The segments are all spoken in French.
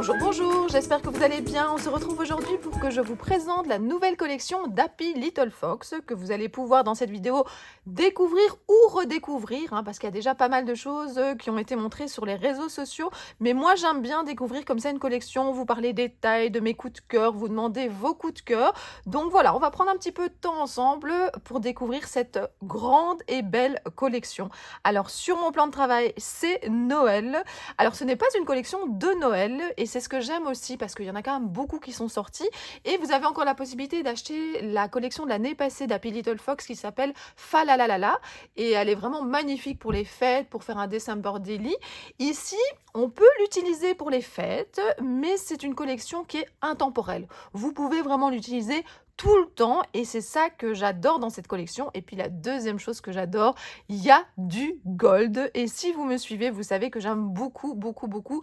Bonjour, bonjour, j'espère que vous allez bien. On se retrouve aujourd'hui pour que je vous présente la nouvelle collection d'Happy Little Fox que vous allez pouvoir dans cette vidéo découvrir ou redécouvrir, parce qu'il y a déjà pas mal de choses qui ont été montrées sur les réseaux sociaux. Mais moi, j'aime bien découvrir comme ça une collection, vous parler des tailles, de mes coups de cœur, vous demander vos coups de cœur. Donc voilà, on va prendre un petit peu de temps ensemble pour découvrir cette grande et belle collection. Alors, sur mon plan de travail, c'est Noël. Alors, ce n'est pas une collection de Noël et c'est ce que j'aime aussi parce qu'il y en a quand même beaucoup qui sont sortis. Et vous avez encore la possibilité d'acheter la collection de l'année passée d'Happy Little Fox qui s'appelle Falalalala. Et elle est vraiment magnifique pour les fêtes, pour faire un December Daily. Ici, on peut l'utiliser pour les fêtes, mais c'est une collection qui est intemporelle. Vous pouvez vraiment l'utiliser tout le temps et c'est ça que j'adore dans cette collection. Et puis la deuxième chose que j'adore, il y a du gold. Et si vous me suivez, vous savez que j'aime beaucoup, beaucoup, beaucoup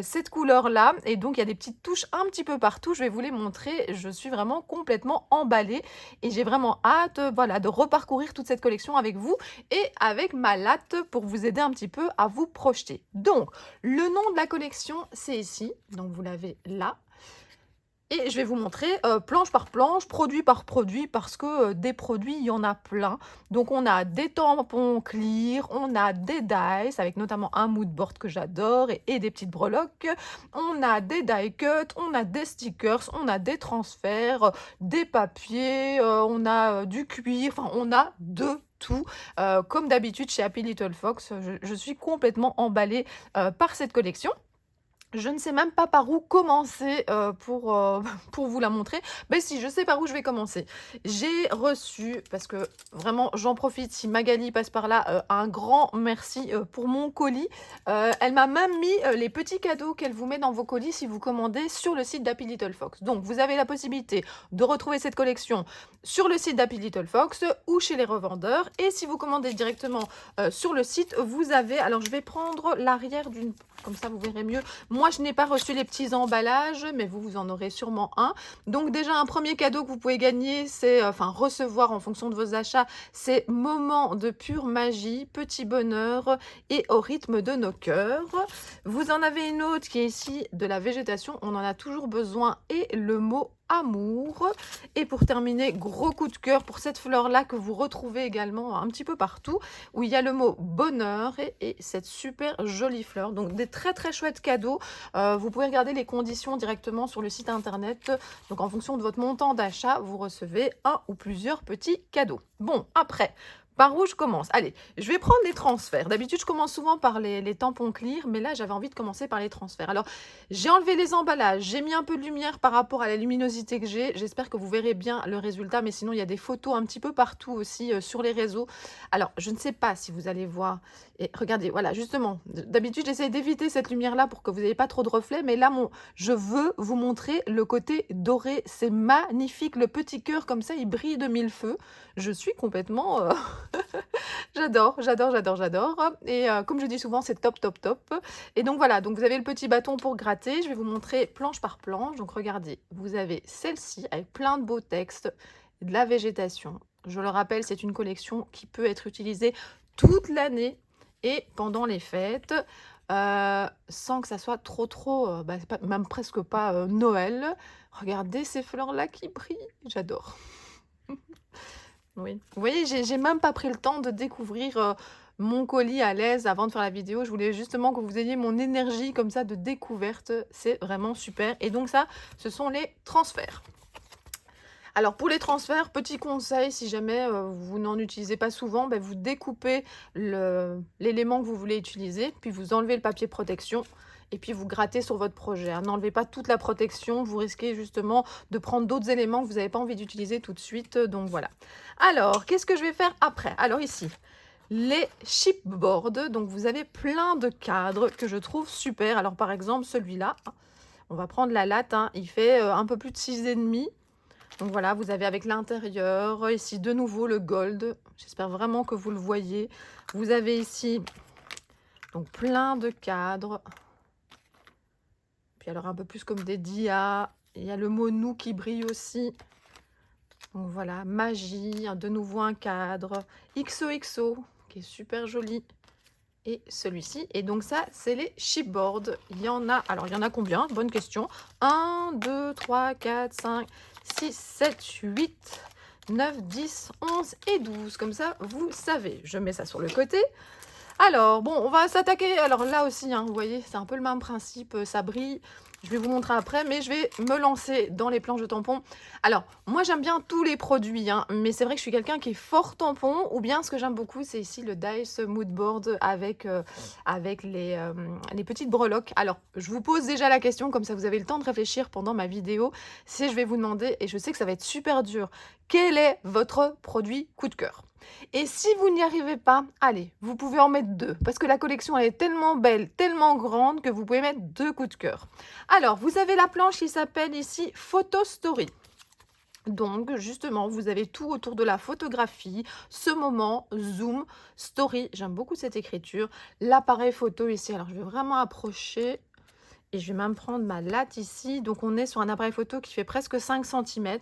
cette couleur-là. Et donc, il y a des petites touches un petit peu partout. Je vais vous les montrer. Je suis vraiment complètement emballée et j'ai vraiment hâte, voilà, de reparcourir toute cette collection avec vous et avec ma latte pour vous aider un petit peu à vous projeter. Donc, le nom de la collection, c'est ici. Donc, vous l'avez là. Et je vais vous montrer planche par planche, produit par produit, parce que des produits, il y en a plein. Donc, on a des tampons clear, on a des dies, avec notamment un mood board que j'adore, et des petites breloques. On a des die cuts, on a des stickers, on a des transferts, des papiers, on a du cuir, enfin, on a de tout. Comme d'habitude chez Happy Little Fox, je suis complètement emballée par cette collection. Je ne sais même pas par où commencer pour vous la montrer. Mais si, je sais par où je vais commencer. J'ai reçu, parce que vraiment, j'en profite, si Magali passe par là, un grand merci pour mon colis. Elle m'a même mis les petits cadeaux qu'elle vous met dans vos colis si vous commandez sur le site d'Happy Little Fox. Donc, vous avez la possibilité de retrouver cette collection sur le site d'Happy Little Fox ou chez les revendeurs. Et si vous commandez directement sur le site, vous avez... Alors, je vais prendre l'arrière d'une... Comme ça, vous verrez mieux. Moi, je n'ai pas reçu les petits emballages, mais vous, vous en aurez sûrement un. Donc déjà, un premier cadeau que vous pouvez gagner, c'est, recevoir en fonction de vos achats, c'est Moments de pure magie, petit bonheur et au rythme de nos cœurs. Vous en avez une autre qui est ici, de la végétation, on en a toujours besoin, et le mot amour. Et pour terminer, gros coup de cœur pour cette fleur-là que vous retrouvez également un petit peu partout, où il y a le mot bonheur et cette super jolie fleur. Donc des très très chouettes cadeaux. Vous pouvez regarder les conditions directement sur le site internet. Donc en fonction de votre montant d'achat, vous recevez un ou plusieurs petits cadeaux. Bon, après... Par où je commence? Allez, je vais prendre les transferts. D'habitude, je commence souvent par les tampons clear, mais là, j'avais envie de commencer par les transferts. Alors, j'ai enlevé les emballages, j'ai mis un peu de lumière par rapport à la luminosité que j'ai. J'espère que vous verrez bien le résultat, mais sinon, il y a des photos un petit peu partout aussi sur les réseaux. Alors, je ne sais pas si vous allez voir. Et regardez, voilà, justement, d'habitude, j'essaie d'éviter cette lumière-là pour que vous n'ayez pas trop de reflets, mais là, je veux vous montrer le côté doré. C'est magnifique, le petit cœur comme ça, il brille de mille feux. Je suis complètement... J'adore, j'adore, j'adore, j'adore. Et comme je dis souvent, c'est top, top, top. Et donc voilà, donc vous avez le petit bâton pour gratter. Je vais vous montrer planche par planche. Donc regardez, vous avez celle-ci avec plein de beaux textes, de la végétation. Je le rappelle, c'est une collection qui peut être utilisée toute l'année et pendant les fêtes, sans que ça soit trop, c'est même presque pas Noël. Regardez ces fleurs-là qui brillent, j'adore. Oui. Vous voyez, j'ai même pas pris le temps de découvrir mon colis à l'aise avant de faire la vidéo. Je voulais justement que vous ayez mon énergie comme ça de découverte. C'est vraiment super. Et donc ça, ce sont les transferts. Alors pour les transferts, petit conseil, si jamais vous n'en utilisez pas souvent, vous découpez l'élément que vous voulez utiliser, puis vous enlevez le papier protection et puis vous grattez sur votre projet. N'enlevez pas toute la protection, vous risquez justement de prendre d'autres éléments que vous n'avez pas envie d'utiliser tout de suite. Donc voilà. Alors, qu'est-ce que je vais faire après? Alors ici, les chipboards. Donc vous avez plein de cadres que je trouve super. Alors par exemple, celui-là, on va prendre la latte, il fait un peu plus de 6,5. Donc voilà, vous avez avec l'intérieur, ici de nouveau le gold. J'espère vraiment que vous le voyez. Vous avez ici donc plein de cadres. Puis alors un peu plus comme des dias. Il y a le mot nous qui brille aussi. Donc voilà, magie, de nouveau un cadre. XOXO, qui est super joli. et celui-ci. Et donc ça, c'est les chipboards. Il y en a, alors il y en a combien? Bonne question. 1, 2, 3, 4, 5, 6, 7, 8, 9, 10, 11 et 12. Comme ça, vous savez. Je mets ça sur le côté. Alors, bon, on va s'attaquer. Alors là aussi, hein, vous voyez, c'est un peu le même principe. Ça brille. Je vais vous montrer après, mais je vais me lancer dans les planches de tampons. Alors, moi, j'aime bien tous les produits, hein, mais c'est vrai que je suis quelqu'un qui est fort tampon. Ou bien, ce que j'aime beaucoup, c'est ici le Dice Mood Board avec les petites breloques. Alors, je vous pose déjà la question, comme ça, vous avez le temps de réfléchir pendant ma vidéo. Si je vais vous demander, et je sais que ça va être super dur, quel est votre produit coup de cœur? Et si vous n'y arrivez pas, allez, vous pouvez en mettre 2, parce que la collection elle est tellement belle, tellement grande que vous pouvez mettre 2 coups de cœur. Alors, vous avez la planche qui s'appelle ici Photo Story. Donc, justement, vous avez tout autour de la photographie, ce moment, zoom, story. J'aime beaucoup cette écriture. L'appareil photo ici, alors je vais vraiment approcher. Et je vais même prendre ma latte ici. Donc, on est sur un appareil photo qui fait presque 5 cm.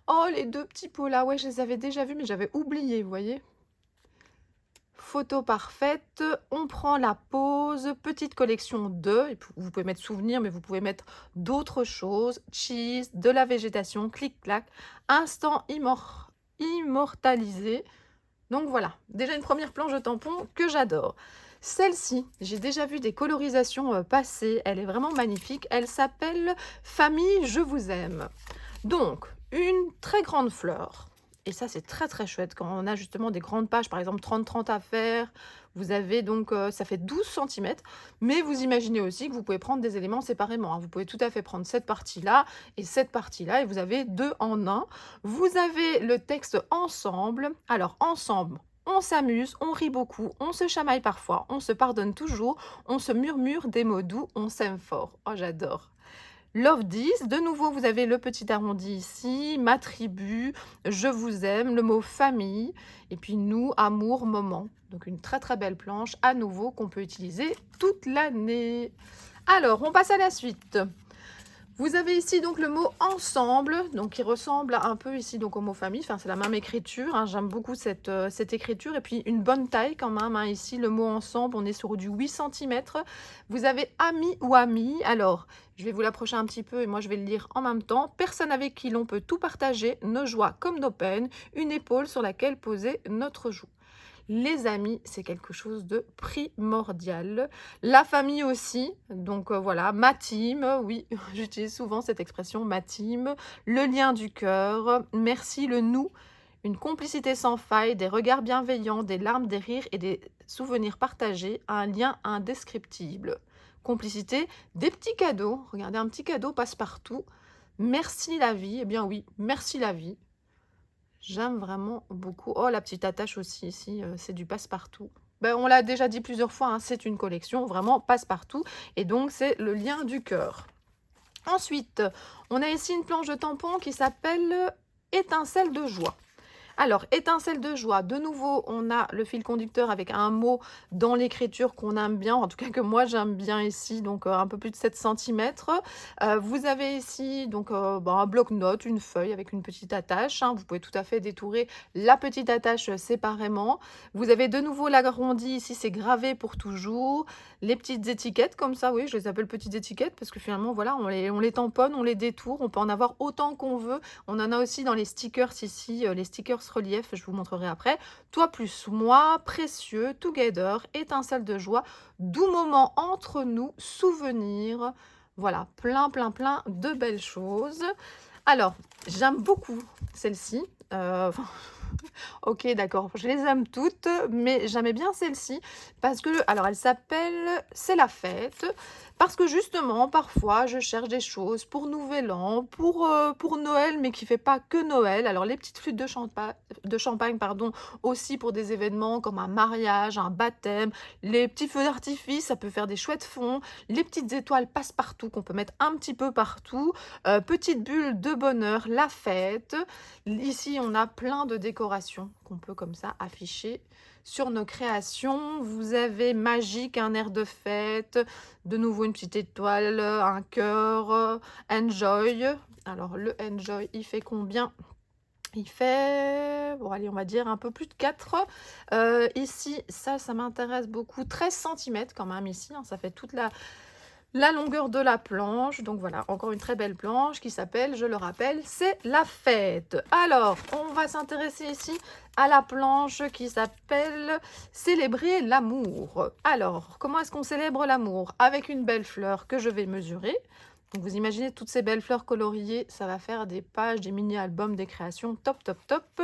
Oh, les 2 petits pots là. Ouais, je les avais déjà vus, mais j'avais oublié, vous voyez. Photo parfaite. On prend la pose. Petite collection de. Et vous pouvez mettre souvenirs, mais vous pouvez mettre d'autres choses. Cheese, de la végétation, clic-clac. Instant immortalisé. Donc voilà, déjà une première planche de tampon que j'adore. Celle-ci, j'ai déjà vu des colorisations passer, elle est vraiment magnifique. Elle s'appelle Famille, je vous aime. Donc, une très grande fleur. Et ça, c'est très très chouette quand on a justement des grandes pages, par exemple 30-30 à faire. Vous avez donc, ça fait 12 cm. Mais vous imaginez aussi que vous pouvez prendre des éléments séparément, hein. Vous pouvez tout à fait prendre cette partie-là et cette partie-là. Et vous avez 2 en 1. Vous avez le texte ensemble. Alors, ensemble, on s'amuse, on rit beaucoup, on se chamaille parfois, on se pardonne toujours, on se murmure des mots doux, on s'aime fort. Oh, j'adore. Love 10, de nouveau, vous avez le petit arrondi ici, ma tribu, je vous aime, le mot famille, et puis nous, amour, moment. Donc une très très belle planche, à nouveau, qu'on peut utiliser toute l'année. Alors, on passe à la suite. Vous avez ici donc le mot ensemble, donc qui ressemble un peu ici donc au mot famille, enfin c'est la même écriture, hein. J'aime beaucoup cette écriture, et puis une bonne taille quand même, hein. Ici le mot ensemble, on est sur du 8 cm. Vous avez ami ou amie, alors je vais vous l'approcher un petit peu et moi je vais le lire en même temps. Personne avec qui l'on peut tout partager, nos joies comme nos peines, une épaule sur laquelle poser notre joue. Les amis, c'est quelque chose de primordial. La famille aussi, donc voilà, ma team, oui, j'utilise souvent cette expression, ma team. Le lien du cœur, merci, le nous, une complicité sans faille, des regards bienveillants, des larmes, des rires et des souvenirs partagés, un lien indescriptible. Complicité, des petits cadeaux, regardez, un petit cadeau passe-partout. Merci la vie, eh bien oui, merci la vie. J'aime vraiment beaucoup. Oh, la petite attache aussi ici, c'est du passe-partout. Ben, on l'a déjà dit plusieurs fois, hein, c'est une collection vraiment passe-partout. Et donc, c'est le lien du cœur. Ensuite, on a ici une planche de tampon qui s'appelle Étincelle de joie. Alors, étincelle de joie, de nouveau, on a le fil conducteur avec un mot dans l'écriture qu'on aime bien, en tout cas que moi j'aime bien ici, donc un peu plus de 7 cm. Vous avez ici donc un bloc-notes, une feuille avec une petite attache, hein. Vous pouvez tout à fait détourer la petite attache séparément. Vous avez de nouveau l'arrondi, ici c'est gravé pour toujours. Les petites étiquettes comme ça, oui, je les appelle petites étiquettes parce que finalement, voilà, on les tamponne, on les détourne, on peut en avoir autant qu'on veut. On en a aussi dans les stickers ici, les stickers relief, je vous montrerai après. Toi plus moi, précieux, together, étincelle de joie, doux moment entre nous, souvenirs. Voilà, plein, plein, plein de belles choses. Alors, j'aime beaucoup celle-ci. Ok, d'accord, je les aime toutes, mais j'aimais bien celle-ci parce que, alors elle s'appelle C'est la fête, parce que justement, parfois, je cherche des choses pour Nouvel An, pour Noël, mais qui fait pas que Noël. Alors les petites flûtes de champagne, pardon, aussi pour des événements comme un mariage, un baptême, les petits feux d'artifice, ça peut faire des chouettes fonds, les petites étoiles passe-partout qu'on peut mettre un petit peu partout, petites bulles de bonheur, la fête. Ici, on a plein de décorations qu'on peut comme ça afficher sur nos créations. Vous avez magique, un air de fête, de nouveau une petite étoile, un cœur, enjoy. Alors le enjoy, il fait combien? Il fait bon allez, on va dire un peu plus de 4. Ici, ça m'intéresse beaucoup, 13 centimètres quand même ici, hein, ça fait toute la longueur de la planche. Donc voilà, encore une très belle planche qui s'appelle, je le rappelle, c'est la fête. Alors, on va s'intéresser ici à la planche qui s'appelle célébrer l'amour. Alors, comment est-ce qu'on célèbre l'amour? Avec une belle fleur que je vais mesurer. Donc vous imaginez toutes ces belles fleurs coloriées, ça va faire des pages, des mini-albums, des créations, top, top, top.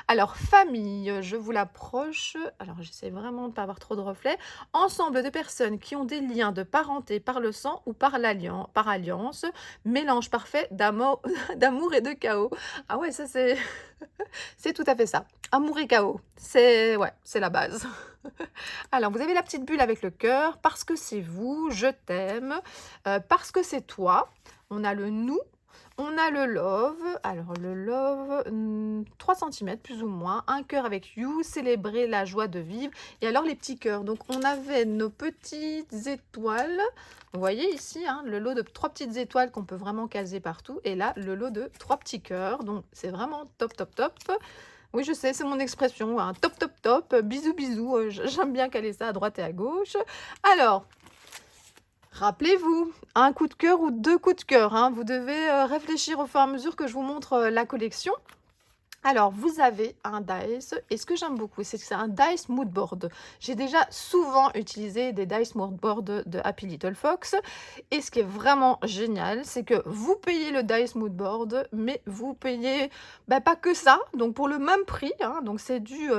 Alors, famille, je vous l'approche. Alors, j'essaie vraiment de ne pas avoir trop de reflets. Ensemble de personnes qui ont des liens de parenté par le sang ou par alliance. Mélange parfait d'amour d'amour et de chaos. Ah ouais, ça c'est c'est tout à fait ça. Amour et chaos. C'est ouais, c'est la base. Alors, vous avez la petite bulle avec le cœur, parce que c'est vous, je t'aime, parce que c'est toi. On a le nous, on a le love. Alors, le love, 3 cm plus ou moins. Un cœur avec you, célébrer la joie de vivre. Et alors, les petits cœurs. Donc, on avait nos petites étoiles. Vous voyez ici, hein, le lot de 3 petites étoiles qu'on peut vraiment caser partout. Et là, le lot de 3 petits cœurs. Donc, c'est vraiment top, top, top. Oui, je sais, c'est mon expression, hein. Top, top, top, bisous, bisous. J'aime bien caler ça à droite et à gauche. Alors, rappelez-vous, un coup de cœur ou 2 coups de cœur, hein. Vous devez réfléchir au fur et à mesure que je vous montre la collection. Alors, vous avez un dice, et ce que j'aime beaucoup, c'est que c'est un dice mood board. J'ai déjà souvent utilisé des dice mood board de Happy Little Fox, et ce qui est vraiment génial, c'est que vous payez le dice mood board, mais vous payez pas que ça, donc pour le même prix, hein, donc c'est du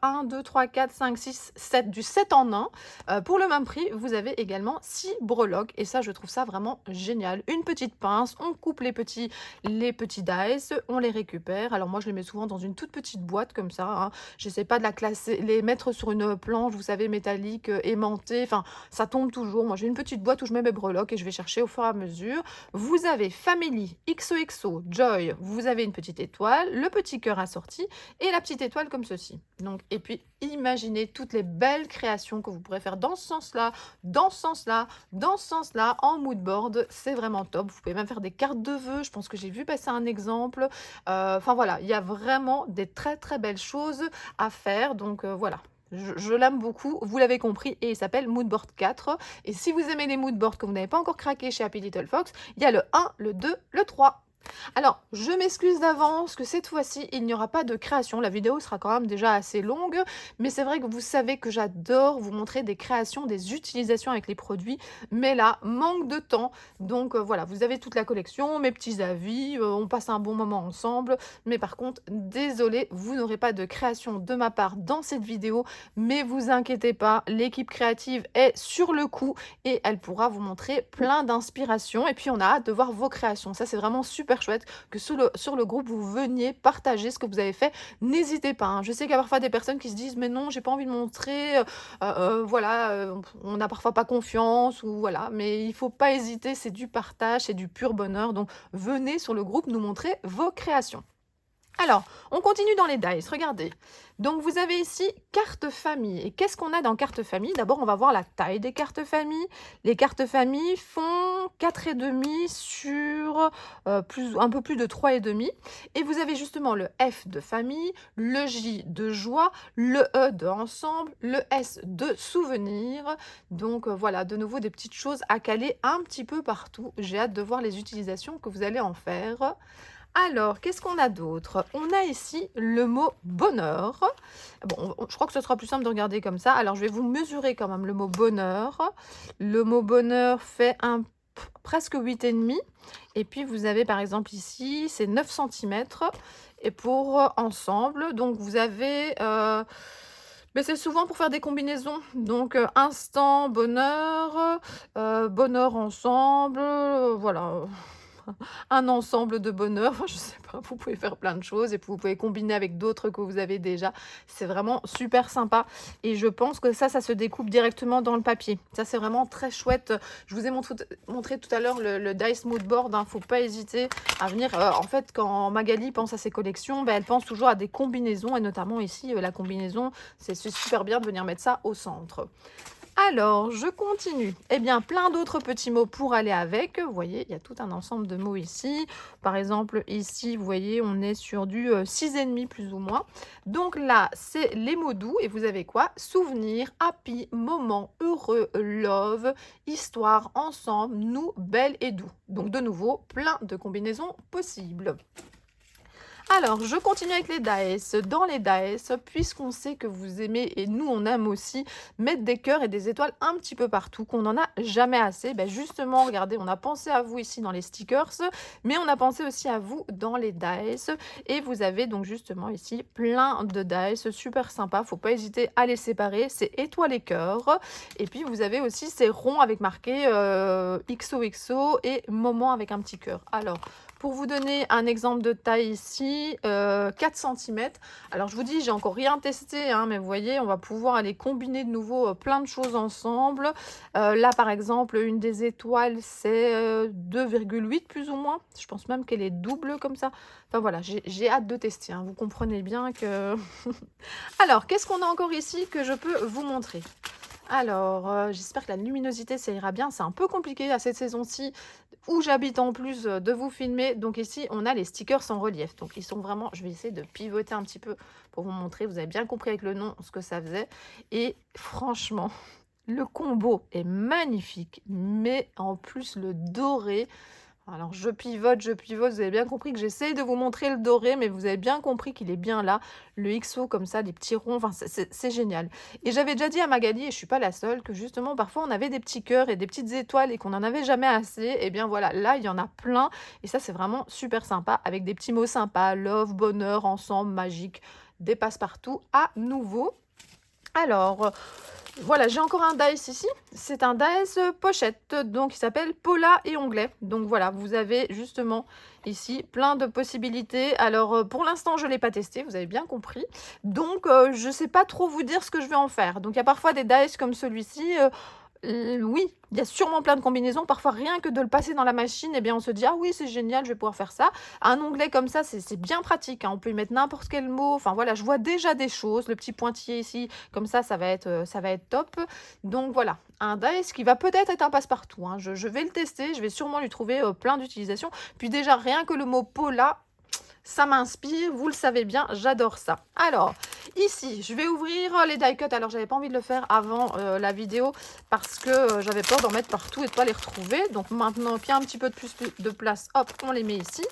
1, 2, 3, 4, 5, 6, 7, du 7 en 1. Pour le même prix, vous avez également 6 breloques, et ça, je trouve ça vraiment génial. Une petite pince, on coupe les petits dice, on les récupère. Alors moi, je les mets souvent dans une toute petite boîte comme ça, hein. J'essaie pas de la classer, les mettre sur une planche, vous savez, métallique, aimantée, enfin, ça tombe toujours. Moi, j'ai une petite boîte où je mets mes breloques et je vais chercher au fur et à mesure. Vous avez Family, XOXO, Joy, vous avez une petite étoile, le petit cœur assorti et la petite étoile comme ceci. Donc, et puis, imaginez toutes les belles créations que vous pourrez faire dans ce sens-là, dans ce sens-là, dans ce sens-là, en mood board. C'est vraiment top. Vous pouvez même faire des cartes de vœux. Je pense que j'ai vu passer un exemple. Enfin voilà, il y a vraiment des très très belles choses à faire. Donc voilà. Je l'aime beaucoup, vous l'avez compris, et il s'appelle Moodboard 4. Et si vous aimez les moodboards que vous n'avez pas encore craqué chez Happy Little Fox, il y a le 1, le 2, le 3. Alors, je m'excuse d'avance que cette fois-ci, il n'y aura pas de création. La vidéo sera quand même déjà assez longue, mais c'est vrai que vous savez que j'adore vous montrer des créations, des utilisations avec les produits, mais là, manque de temps. Donc voilà, vous avez toute la collection, mes petits avis, on passe un bon moment ensemble, mais par contre, désolé, vous n'aurez pas de création de ma part dans cette vidéo, mais vous inquiétez pas, l'équipe créative est sur le coup et elle pourra vous montrer plein d'inspirations, et puis on a hâte de voir vos créations. Ça, c'est vraiment super chouette que sur le groupe, vous veniez partager ce que vous avez fait. N'hésitez pas, hein. Je sais qu'il y a parfois des personnes qui se disent mais non, j'ai pas envie de montrer, voilà, on n'a parfois pas confiance ou voilà, mais il faut pas hésiter, c'est du partage, c'est du pur bonheur. Donc venez sur le groupe nous montrer vos créations. Alors, on continue dans les dice, regardez. Donc, vous avez ici carte famille. Et qu'est-ce qu'on a dans carte famille? D'abord, on va voir la taille des cartes famille. Les cartes famille font 4,5 sur un peu plus de 3,5. Et vous avez justement le F de famille, le J de joie, le E de ensemble, le S de souvenir. Donc, voilà, de nouveau des petites choses à caler un petit peu partout. J'ai hâte de voir les utilisations que vous allez en faire. Alors, qu'est-ce qu'on a d'autre? On a ici le mot bonheur. Bon, je crois que ce sera plus simple de regarder comme ça. Alors, je vais vous mesurer quand même le mot bonheur. Le mot bonheur fait presque 8,5. Et puis, vous avez par exemple ici, c'est 9 cm. Et pour ensemble, donc vous avez... mais c'est souvent pour faire des combinaisons. Donc, instant, bonheur, bonheur ensemble, voilà. Un ensemble de bonheur, enfin, je sais pas, vous pouvez faire plein de choses et puis vous pouvez combiner avec d'autres que vous avez déjà. C'est vraiment super sympa et je pense que ça se découpe directement dans le papier. Ça, c'est vraiment très chouette. Je vous ai montré tout à l'heure le Dice Mood Board, hein. Faut pas hésiter à venir. En fait, quand Magali pense à ses collections, elle pense toujours à des combinaisons et notamment ici, la combinaison, c'est super bien de venir mettre ça au centre. Alors, je continue. Eh bien, plein d'autres petits mots pour aller avec. Vous voyez, il y a tout un ensemble de mots ici. Par exemple, ici, vous voyez, on est sur du 6,5 plus ou moins. Donc là, c'est les mots doux. Et vous avez quoi? Souvenir, happy, moment, heureux, love, histoire, ensemble, nous, belle et doux. Donc de nouveau, plein de combinaisons possibles. Alors, je continue avec les dice. Dans les dice, puisqu'on sait que vous aimez, et nous on aime aussi, mettre des cœurs et des étoiles un petit peu partout, qu'on n'en a jamais assez, ben justement, regardez, on a pensé à vous ici dans les stickers, mais on a pensé aussi à vous dans les dice. Et vous avez donc justement ici plein de dice, super sympa, faut pas hésiter à les séparer, c'est étoiles et cœurs. Et puis vous avez aussi ces ronds avec marqué XOXO et moment avec un petit cœur. Alors, pour vous donner un exemple de taille ici, 4 cm. Alors je vous dis, j'ai encore rien testé, hein, mais vous voyez, on va pouvoir aller combiner de nouveau plein de choses ensemble. Là, par exemple, une des étoiles, c'est 2,8 plus ou moins. Je pense même qu'elle est double comme ça. Enfin voilà, j'ai hâte de tester, hein. Vous comprenez bien que... Alors, qu'est-ce qu'on a encore ici que je peux vous montrer? Alors, j'espère que la luminosité, ça ira bien. C'est un peu compliqué à cette saison-ci où j'habite en plus de vous filmer. Donc ici, on a les stickers en relief. Donc ils sont vraiment... Je vais essayer de pivoter un petit peu pour vous montrer. Vous avez bien compris avec le nom ce que ça faisait. Et franchement, le combo est magnifique. Mais en plus, le doré... Alors je pivote, vous avez bien compris que j'essaye de vous montrer le doré, mais vous avez bien compris qu'il est bien là, le XO comme ça, les petits ronds, enfin c'est génial. Et j'avais déjà dit à Magali, et je suis pas la seule, que justement parfois on avait des petits cœurs et des petites étoiles et qu'on n'en avait jamais assez, et bien voilà, là il y en a plein, et ça c'est vraiment super sympa, avec des petits mots sympas, love, bonheur, ensemble, magique, des passe-partout à nouveau. Alors, voilà, j'ai encore un dice ici. C'est un dice pochette, donc il s'appelle Paula et onglet. Donc voilà, vous avez justement ici plein de possibilités. Alors pour l'instant, je ne l'ai pas testé, vous avez bien compris. Donc je ne sais pas trop vous dire ce que je vais en faire. Donc il y a parfois des dice comme celui-ci. Oui, il y a sûrement plein de combinaisons. Parfois, rien que de le passer dans la machine, eh bien, on se dit « Ah oui, c'est génial, je vais pouvoir faire ça ». Un onglet comme ça, c'est bien pratique, hein. On peut y mettre n'importe quel mot. Enfin, voilà, je vois déjà des choses. Le petit pointillé ici, comme ça va être top. Donc, voilà, un dice qui va peut-être être un passe-partout, hein. Je vais le tester. Je vais sûrement lui trouver plein d'utilisations. Puis déjà, rien que le mot « Paula », ça m'inspire, vous le savez bien, j'adore ça. Alors, ici, je vais ouvrir les die cuts. Alors, j'avais pas envie de le faire avant la vidéo parce que j'avais peur d'en mettre partout et de pas les retrouver. Donc, maintenant qu'il y a un petit peu de plus de place, hop, on les met ici.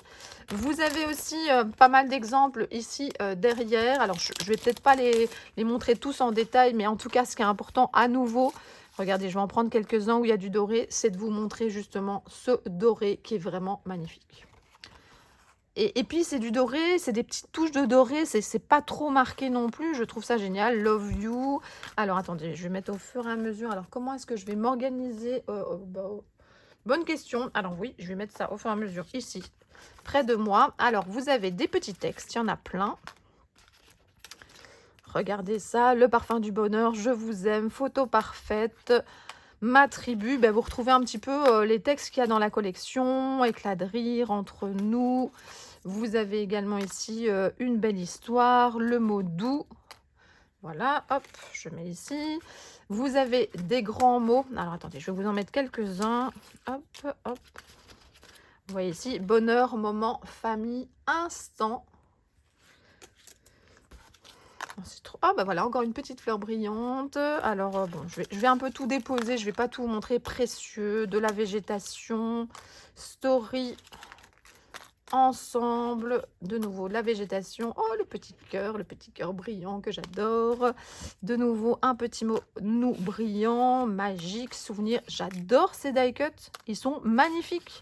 Vous avez aussi pas mal d'exemples ici derrière. Alors, je vais peut-être pas les montrer tous en détail, mais en tout cas, ce qui est important à nouveau, regardez, je vais en prendre quelques-uns où il y a du doré, c'est de vous montrer justement ce doré qui est vraiment magnifique. Et puis, c'est du doré, c'est des petites touches de doré, c'est pas trop marqué non plus, je trouve ça génial. Love you. Alors, attendez, je vais mettre au fur et à mesure. Alors, comment est-ce que je vais m'organiser? Bonne question. Alors, oui, je vais mettre ça au fur et à mesure ici, près de moi. Alors, vous avez des petits textes, il y en a plein. Regardez ça, le parfum du bonheur, je vous aime, photo parfaite, ma tribu. Ben, vous retrouvez un petit peu les textes qu'il y a dans la collection, éclat de rire, entre nous. Vous avez également ici une belle histoire, le mot doux. Voilà, hop, je mets ici. Vous avez des grands mots. Alors, attendez, je vais vous en mettre quelques-uns. Hop, hop. Vous voyez ici, bonheur, moment, famille, instant. Trop... Ah bah voilà, encore une petite fleur brillante. Alors bon, je vais un peu tout déposer, je vais pas tout vous montrer. Précieux, de la végétation, story, ensemble, de nouveau de la végétation. Oh, le petit cœur brillant que j'adore. De nouveau un petit mot nous brillant, magique, souvenir. J'adore ces die cuts, ils sont magnifiques.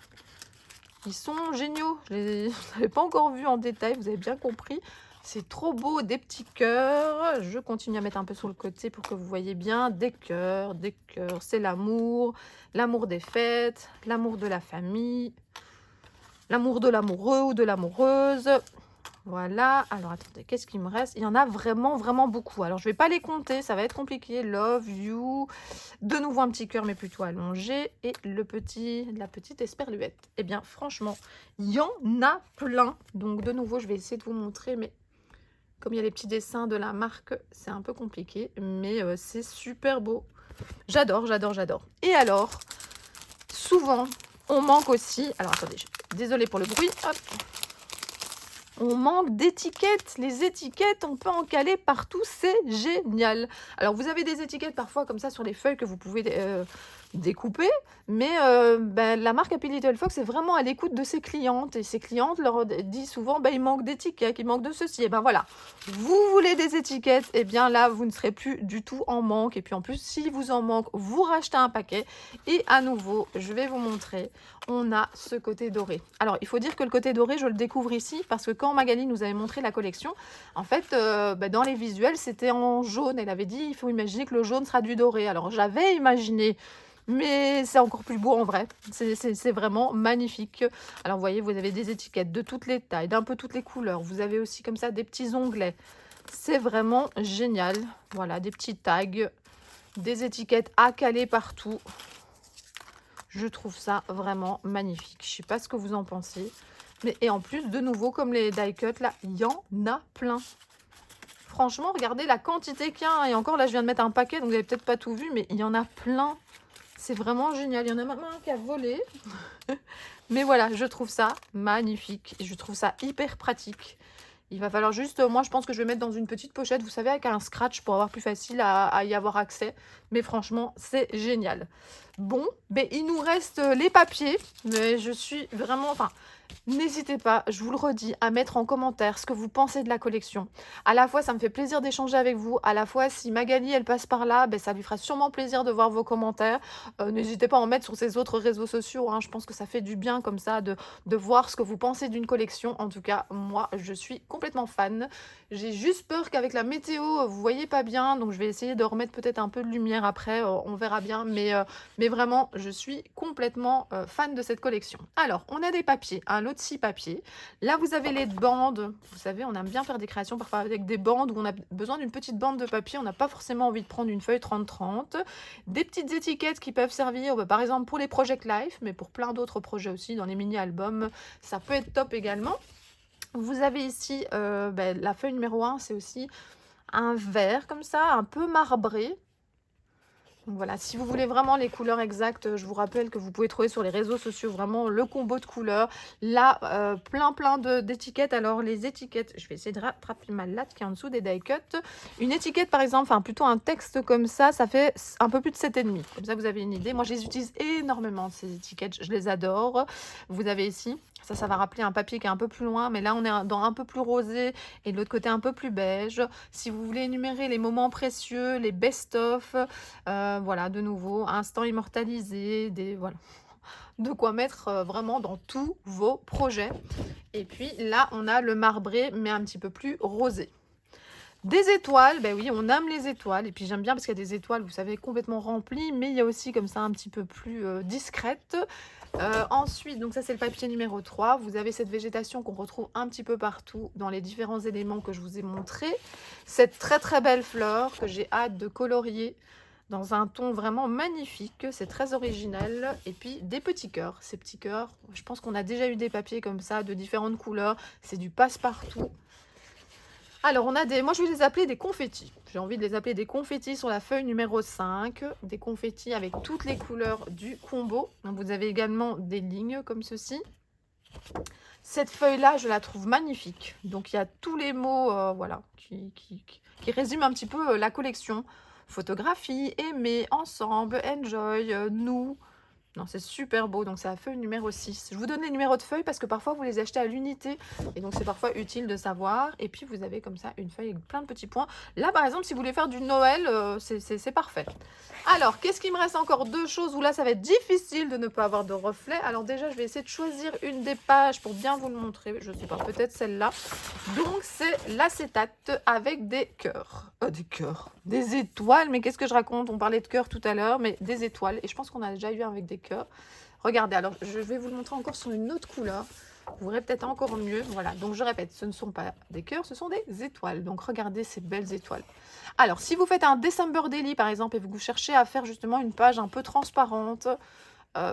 Ils sont géniaux. Je les avais pas encore vus en détail, vous avez bien compris. C'est trop beau, des petits cœurs. Je continue à mettre un peu sur le côté pour que vous voyez bien. Des cœurs, c'est l'amour. L'amour des fêtes, l'amour de la famille, l'amour de l'amoureux ou de l'amoureuse. Voilà. Alors, attendez, qu'est-ce qu'il me reste? Il y en a vraiment, vraiment beaucoup. Alors, je ne vais pas les compter, ça va être compliqué. Love you. De nouveau, un petit cœur, mais plutôt allongé. Et la petite esperluette. Eh bien, franchement, il y en a plein. Donc, de nouveau, je vais essayer de vous montrer, mais... Comme il y a les petits dessins de la marque, c'est un peu compliqué, mais c'est super beau. J'adore, j'adore, j'adore. Et alors, souvent, on manque aussi... Alors, attendez, désolée pour le bruit. Hop. On manque d'étiquettes. Les étiquettes, on peut en caler partout. C'est génial. Alors, vous avez des étiquettes parfois comme ça sur les feuilles que vous pouvez découper. Mais la marque Happy Little Fox est vraiment à l'écoute de ses clientes. Et ses clientes leur disent souvent, il manque d'étiquettes, il manque de ceci. Et ben voilà, vous voulez des étiquettes, et bien là, vous ne serez plus du tout en manque. Et puis en plus, si vous en manque, vous rachetez un paquet. Et à nouveau, je vais vous montrer, on a ce côté doré. Alors, il faut dire que le côté doré, je le découvre ici parce que quand Magali nous avait montré la collection, en fait, dans les visuels, c'était en jaune. Elle avait dit, il faut imaginer que le jaune sera du doré. Alors, j'avais imaginé, mais c'est encore plus beau en vrai. C'est vraiment magnifique. Alors, vous voyez, vous avez des étiquettes de toutes les tailles, d'un peu toutes les couleurs. Vous avez aussi comme ça des petits onglets. C'est vraiment génial. Voilà, des petits tags, des étiquettes à caler partout. Je trouve ça vraiment magnifique. Je ne sais pas ce que vous en pensez. Mais, et en plus, de nouveau, comme les die cut, là, il y en a plein. Franchement, regardez la quantité qu'il y a. Et encore, là, je viens de mettre un paquet, donc vous n'avez peut-être pas tout vu, mais il y en a plein. C'est vraiment génial. Il y en a même un qui a volé. Mais voilà, je trouve ça magnifique. Et je trouve ça hyper pratique. Il va falloir juste, moi je pense que je vais mettre dans une petite pochette, vous savez, avec un scratch pour avoir plus facile à y avoir accès. Mais franchement, c'est génial. Bon, il nous reste les papiers. Mais je suis vraiment... Enfin, n'hésitez pas, je vous le redis, à mettre en commentaire ce que vous pensez de la collection. À la fois, ça me fait plaisir d'échanger avec vous. À la fois, si Magali, elle passe par là, ça lui fera sûrement plaisir de voir vos commentaires. N'hésitez pas à en mettre sur ses autres réseaux sociaux. Hein. Je pense que ça fait du bien comme ça de voir ce que vous pensez d'une collection. En tout cas, moi, je suis complètement fan. J'ai juste peur qu'avec la météo, vous voyez pas bien. Donc, je vais essayer de remettre peut-être un peu de lumière après. On verra bien. Mais vraiment, je suis complètement fan de cette collection. Alors, on a des papiers. Un lot de 6 papiers. Là, vous avez les bandes. Vous savez, on aime bien faire des créations parfois avec des bandes où on a besoin d'une petite bande de papier. On n'a pas forcément envie de prendre une feuille 30-30. Des petites étiquettes qui peuvent servir, par exemple, pour les Project Life, mais pour plein d'autres projets aussi, dans les mini-albums. Ça peut être top également. Vous avez ici la feuille numéro 1, c'est aussi un vert comme ça, un peu marbré. Donc voilà, si vous voulez vraiment les couleurs exactes, je vous rappelle que vous pouvez trouver sur les réseaux sociaux vraiment le combo de couleurs. Là, plein d'étiquettes. Alors les étiquettes, je vais essayer de rattraper ma latte qui est en dessous des die cut. Une étiquette par exemple, enfin plutôt un texte comme ça fait un peu plus de 7,5. Comme ça vous avez une idée. Moi je les utilise énormément ces étiquettes, je les adore. Vous avez ici, ça va rappeler un papier qui est un peu plus loin, mais là on est dans un peu plus rosé et de l'autre côté un peu plus beige. Si vous voulez énumérer les moments précieux, les best-of, voilà, de nouveau, instant immortalisé, voilà, de quoi mettre vraiment dans tous vos projets. Et puis là, on a le marbré, mais un petit peu plus rosé. Des étoiles, oui, on aime les étoiles. Et puis j'aime bien parce qu'il y a des étoiles, vous savez, complètement remplies, mais il y a aussi comme ça un petit peu plus discrète. Ensuite, donc ça c'est le papier numéro 3. Vous avez cette végétation qu'on retrouve un petit peu partout dans les différents éléments que je vous ai montrés. Cette très belle fleur que j'ai hâte de colorier dans un ton vraiment magnifique, c'est très original. Et puis des petits cœurs, ces petits cœurs, je pense qu'on a déjà eu des papiers comme ça, de différentes couleurs, c'est du passe-partout. Alors on a moi je vais les appeler des confettis, j'ai envie de les appeler des confettis sur la feuille numéro 5, des confettis avec toutes les couleurs du combo. Donc, vous avez également des lignes comme ceci. Cette feuille-là, je la trouve magnifique. Donc il y a tous les mots voilà, qui résument un petit peu la collection. Photographie, aimer, ensemble, enjoy, nous. Non, c'est super beau. Donc, c'est la feuille numéro 6. Je vous donne les numéros de feuilles parce que parfois, vous les achetez à l'unité. Et donc, c'est parfois utile de savoir. Et puis, vous avez comme ça une feuille avec plein de petits points. Là, par exemple, si vous voulez faire du Noël, c'est parfait. Alors, qu'est-ce qu'il me reste encore? Deux choses où là, ça va être difficile de ne pas avoir de reflet. Alors, déjà, je vais essayer de choisir une des pages pour bien vous le montrer. Je ne sais pas, peut-être celle-là. Donc, c'est l'acétate avec des cœurs. Des étoiles. Mais qu'est-ce que je raconte? On parlait de cœurs tout à l'heure, mais des étoiles. Et je pense qu'on a déjà eu un avec des cœurs. Regardez, alors je vais vous le montrer encore sur une autre couleur. Vous verrez peut-être encore mieux. Voilà, donc je répète, ce ne sont pas des cœurs, ce sont des étoiles. Donc regardez ces belles étoiles. Alors, si vous faites un December Daily, par exemple, et vous cherchez à faire justement une page un peu transparente,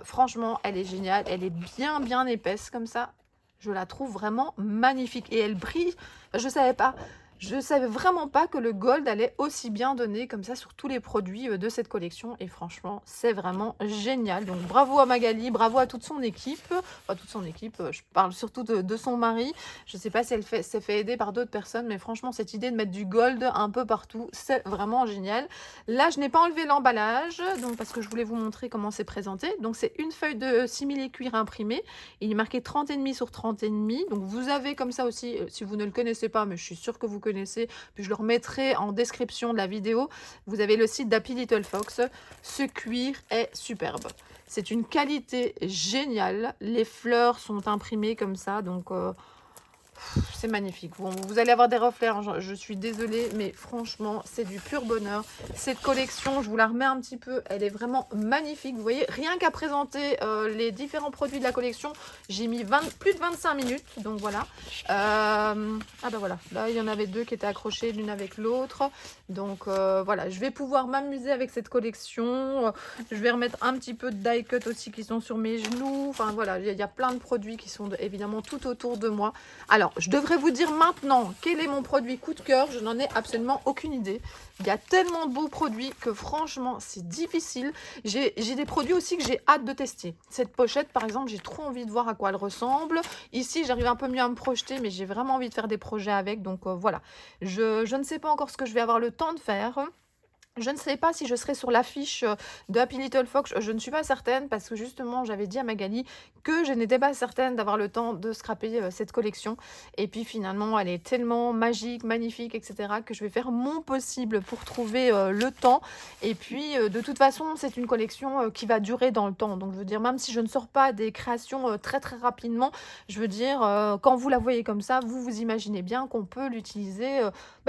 franchement, elle est géniale. Elle est bien épaisse comme ça. Je la trouve vraiment magnifique. Et elle brille, je ne savais pas. Je savais vraiment pas que le gold allait aussi bien donner comme ça sur tous les produits, de cette collection et franchement, c'est vraiment génial. Donc bravo à Magali, bravo à toute son équipe, enfin toute son équipe, je parle surtout de son mari. Je sais pas si elle s'est fait aider par d'autres personnes, mais franchement cette idée de mettre du gold un peu partout, c'est vraiment génial. Là, je n'ai pas enlevé l'emballage, donc parce que je voulais vous montrer comment c'est présenté. Donc c'est une feuille de simili-cuir imprimé. Il est marqué 30,5 sur 30,5. Donc vous avez comme ça aussi, si vous ne le connaissez pas, mais je suis sûre que vous connaissez, puis je le remettrai en description de la vidéo, vous avez le site d'Happy Little Fox. Ce cuir est superbe. C'est une qualité géniale. Les fleurs sont imprimées comme ça, donc c'est magnifique. Bon, vous allez avoir des reflets, hein, je suis désolée, mais franchement, c'est du pur bonheur. Cette collection, je vous la remets un petit peu, elle est vraiment magnifique. Vous voyez, rien qu'à présenter les différents produits de la collection, j'ai mis plus de 25 minutes, donc voilà. Ah ben voilà, là, il y en avait deux qui étaient accrochés l'une avec l'autre. Donc voilà, je vais pouvoir m'amuser avec cette collection. Je vais remettre un petit peu de die cut aussi qui sont sur mes genoux. Enfin voilà, il y a plein de produits qui sont évidemment tout autour de moi. Alors, je devrais vous dire maintenant quel est mon produit coup de cœur. Je n'en ai absolument aucune idée. Il y a tellement de beaux produits que franchement, c'est difficile. J'ai des produits aussi que j'ai hâte de tester. Cette pochette, par exemple, j'ai trop envie de voir à quoi elle ressemble. Ici, j'arrive un peu mieux à me projeter, mais j'ai vraiment envie de faire des projets avec. Donc voilà, je ne sais pas encore ce que je vais avoir le temps de faire. Je ne sais pas si je serai sur l'affiche de Happy Little Fox, je ne suis pas certaine parce que justement j'avais dit à Magali que je n'étais pas certaine d'avoir le temps de scraper cette collection et puis finalement elle est tellement magique, magnifique, etc. que je vais faire mon possible pour trouver le temps et puis de toute façon c'est une collection qui va durer dans le temps, donc je veux dire même si je ne sors pas des créations très très rapidement, je veux dire quand vous la voyez comme ça, vous imaginez bien qu'on peut l'utiliser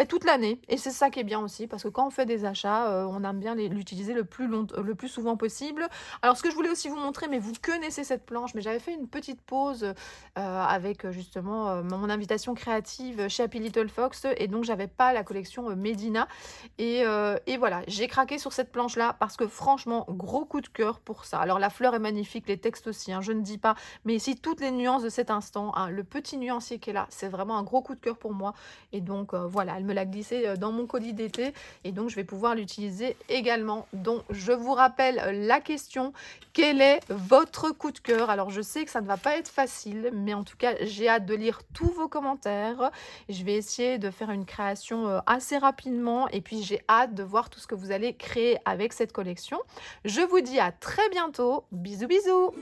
toute l'année et c'est ça qui est bien aussi parce que quand on fait des achats, on aime bien l'utiliser le plus souvent possible. Alors ce que je voulais aussi vous montrer, mais vous connaissez cette planche, mais j'avais fait une petite pause avec justement mon invitation créative chez Happy Little Fox et donc j'avais pas la collection Medina et voilà, j'ai craqué sur cette planche là parce que franchement gros coup de cœur pour ça. Alors la fleur est magnifique, les textes aussi, hein, je ne dis pas, mais ici toutes les nuances de cet instant, hein, le petit nuancier qui est là, c'est vraiment un gros coup de cœur pour moi et donc voilà, elle me l'a glissé dans mon colis d'été et donc je vais pouvoir l'utiliser également. Donc je vous rappelle la question, quel est votre coup de cœur? Alors je sais que ça ne va pas être facile, mais en tout cas j'ai hâte de lire tous vos commentaires. Je vais essayer de faire une création assez rapidement et puis j'ai hâte de voir tout ce que vous allez créer avec cette collection. Je vous dis à très bientôt, bisous bisous.